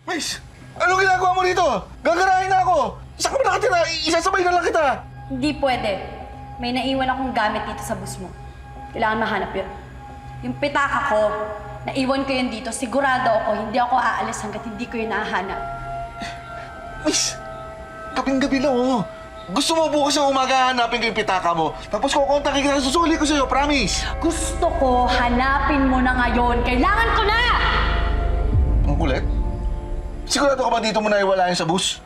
Miss, anong ginagawa mo dito? Gagarahin na ako! Saan ka ba nakatira? Isasabay na lang kita! Hindi pwede. May naiwan akong gamit dito sa bus mo. Kailangan mahanap yun. Yung pitaka ko, naiwan ko yun dito. Sigurado ako, hindi ako aalis hanggat hindi ko yun nahanap. Miss, gabing-gabi lang oh. Gusto mo bukas ng umaga hanapin ko yung pitaka mo. Tapos kukontakin kita, susuli ko sa'yo, promise. Gusto ko, hanapin mo na ngayon. Kailangan ko na! Ang kulit? Sigurado ka ba dito mo naiwala yun sa bus?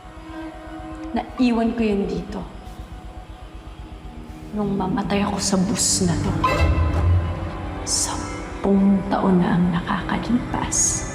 Naiwan ko yun dito. Nung mamatay ako sa bus na to. 10 taon na ang nakakalipas.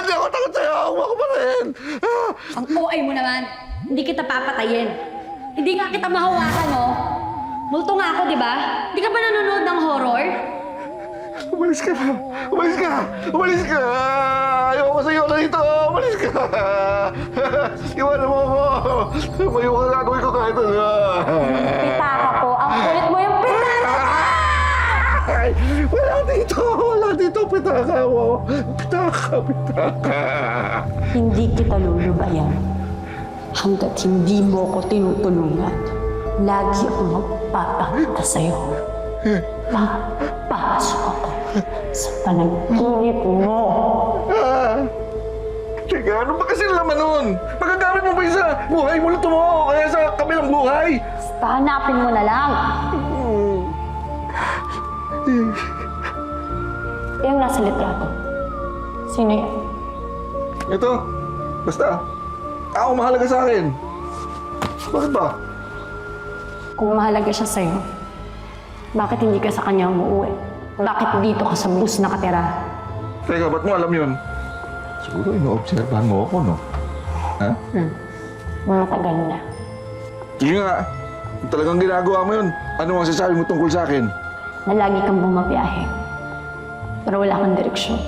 Hindi ako takot sa'yo! Huwag ko pa rin! Ang OA mo naman, hindi kita papatayin. Hindi nga kita mahawakan, oh. Multo nga ako, di ba? Hindi ka ba nanonood ng horror? Umalis ka na! Umalis ka! Umalis ka! Ayoko sa'yo na dito! Umalis ka! Iwanan mo ako! May yung gagawin ko kahit ano! Pitaka ko. Ang kulit mo yung pitaka! Ay! Wala dito! Wala dito! Pitaka mo! Pitaka! Pitaka! Hindi kita lulubayan. Hanggat hindi mo ko tinutulungan, lagi akong magpapakita sa'yo. Papasok ako sa panaginip mo. Teka, ano ba kasi laman nun? Pagkagamit mo ba yun sa buhay mo luto mo? Kaya sa kabilang buhay? Basta hanapin mo na lang. Yung nasa litrato. Sino yan? Ito, basta. Ako mahalaga sa akin. Bakit ba? Kung mahalaga siya sa'yo, bakit hindi ka sa kanya umuwi? Bakit dito ka sa bus nakatira? Teka, ba't mo alam yun? Siguro ino-obserbahan mo ako, no? Ha? Matagal na. Sige nga. Kung talagang ginagawa mo yun, ano ang sasabi mo tungkol sa akin? Na lagi kang bumabiyahe. Pero wala kang direksyon.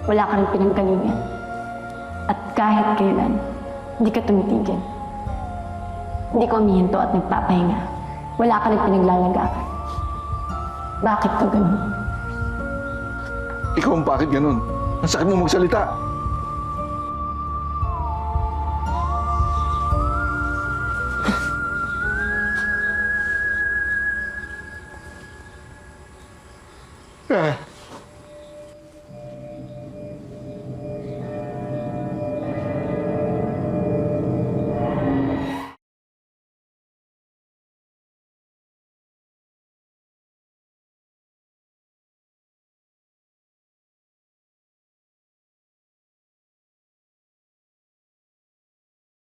Wala ka rin pinanggalingan. At kahit kailan, hindi ka tumitigil. Hindi ka umihinto at nagpapahinga. Wala ka rin pinaglalagakan. Bakit ka ganun? Ikaw ang bakit ganun? Ang sakit mo magsalita. Ah.